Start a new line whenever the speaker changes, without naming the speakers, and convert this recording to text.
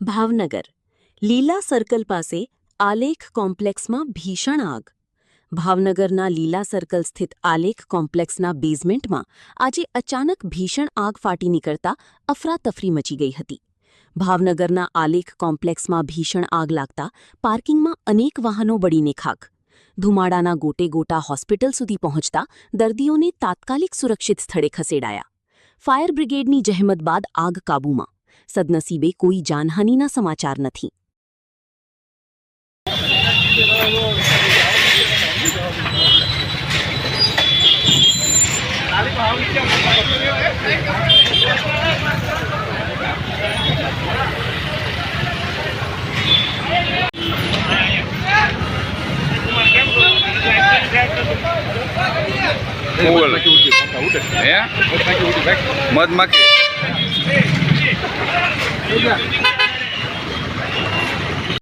ભાવનગર લીલા સર્કલ પાસે આલેખ કોમ્પ્લેક્સમાં ભીષણ આગ. ભાવનગરના લીલા સર્કલ સ્થિત આલેખ કોમ્પ્લેક્સના બેઝમેન્ટમાં આજે અચાનક ભીષણ આગ ફાટી નીકળતા અફરાતફરી મચી ગઈ હતી. ભાવનગરના આલેખ કોમ્પ્લેક્સમાં ભીષણ આગ લાગતા પાર્કિંગમાં અનેક વાહનો બળીને ખાખ. ધુમાડાના ગોટે ગોટા હોસ્પિટલ સુધી પહોંચતા દર્દીઓને તાત્કાલિક સુરક્ષિત સ્થળે ખસેડાયા. ફાયર બ્રિગેડની જહેમત બાદ આગ કાબૂમાં. સદનસીબે કોઈ જાનહાનિના સમાચાર નથી.
મધમાખી